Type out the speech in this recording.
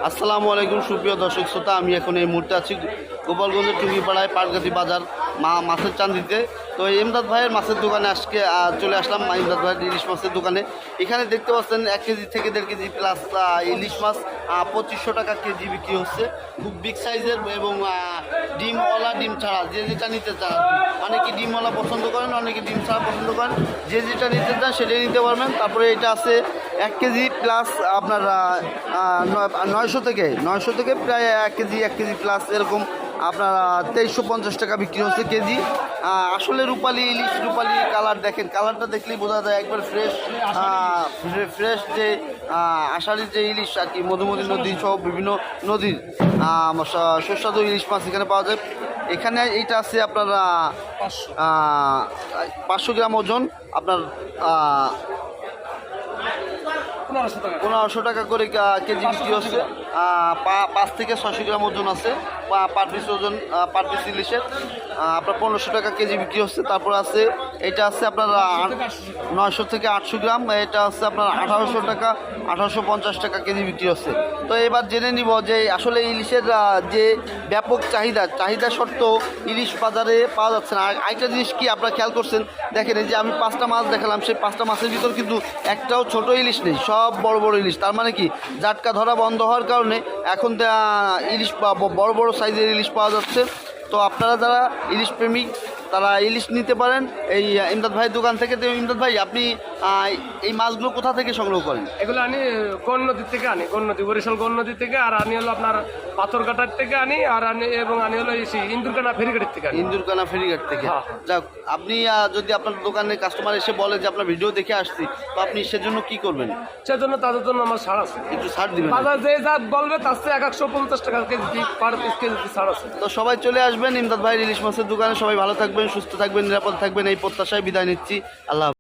আসসালামু আলাইকুম সুপ্রিয় দর্শক শ্রোতা, আমি এখন এই মুহূর্তে আছি গোপালগঞ্জের টুঙ্গিপাড়ায় পাটগাতি বাজার মাছের চান্দিতে। তো ইমদাদ ভাইয়ের মাছের দোকানে আজকে চলে আসলাম, ইমদাদ ভাইয়ের ইলিশ মাছের দোকানে। এখানে দেখতে পাচ্ছেন 1 কেজি থেকে 1.5 কেজি প্লাস ইলিশ মাছ 2500 টাকা কেজি বিক্রি হচ্ছে। খুব বিগ সাইজের এবং ডিমওয়ালা ডিম ছাড়া, যে যেটা নিতে চান। অনেকে ডিমওয়ালা পছন্দ করেন, অনেকে ডিম ছাড়া পছন্দ করেন। যে যেটা নিতে চান সেটাই নিতে পারবেন। তারপরে এটা আছে 1 কেজি প্লাস আপনার 900 থেকে প্রায় 1 কেজি প্লাস এরকম আপনার 2350 টাকা বিক্রি হচ্ছে কেজি। আসলে রূপালি ইলিশ, রূপালি কালার দেখেন, কালারটা দেখলেই বোঝা যায় একবার ফ্রেশ যে আষাঢ়ির যে ইলিশ আর কি, মধুমতি নদী সহ বিভিন্ন নদীর সুস্বাদু ইলিশ মাছ এখানে পাওয়া যায়। এখানে এইটা আছে আপনার 500 গ্রাম ওজন, আপনার 1500 টাকা করে কেজি বিক্রি হচ্ছে। 5 থেকে 600 গ্রাম ওজন আছে পার পিস ওজন, পার পিস ইলিশের আপনার 1500 টাকা কেজি বিক্রি হচ্ছে। তারপর আছে এটা আছে আপনার 900 থেকে 800 গ্রাম, এটা হচ্ছে আপনার 1850 টাকা কেজি বিক্রি হচ্ছে। তো এবার জেনে নিব যে আসলে ইলিশের যে ব্যাপক চাহিদা সত্ত্বেও ইলিশ বাজারে পাওয়া যাচ্ছে না। আরেকটা জিনিস কি আপনারা খেয়াল করছেন, দেখেন এই যে আমি 5টা মাছ দেখালাম, সেই 5টা মাছের ভিতর কিন্তু একটাও ছোট ইলিশ নেই, সব বড় বড় ইলিশ। তার মানে কি জাটকা ধরা বন্ধ হওয়ার কারণে এখন ইলিশ বড় বড় সাইজের ইলিশ পাওয়া যাচ্ছে। তো আপনারা যারা ইলিশ প্রেমিক তারা ইলিশ নিতে পারেন এই ইমদাদ ভাইয়ের দোকান থেকে। তো ইমদাদ ভাই, আপনি এই মাছগুলো কোথা থেকে সংগ্রহ করেন? এগুলো আনি গণ নদীর থেকে আনি, বরিশাল গণ নদী থেকে। আর আনি হলো আপনার পাথরঘাটার থেকে আনি, আর আনি হলো ইন্দুরকানা ফেরিঘাটের থেকে আনি। ইন্দুরকানা ফেরিঘাট থেকে। যাক, আপনি যদি আপনার দোকানে কাস্টমার এসে বলে যে আপনার ভিডিও দেখে আসছি, তো আপনি সেজন্য কি করবেন? সেজন্য তাদের জন্য আমার ছাড় আছে, একটু ছাড় দিবেন। বাজার যে যা বলবে তার চেয়ে 150 টাকা কেজি পার পিস কেজি ছাড় আছে। তো সবাই চলে আসবেন ইমদাদ ভাইয়ের ইলিশ মাছের দোকানে। সবাই ভালো থাকবেন, সুস্থ থাকবেন, নিরাপদ থাকবেন, এই প্রত্যাশায় বিদায় নিচ্ছি। আল্লাহ।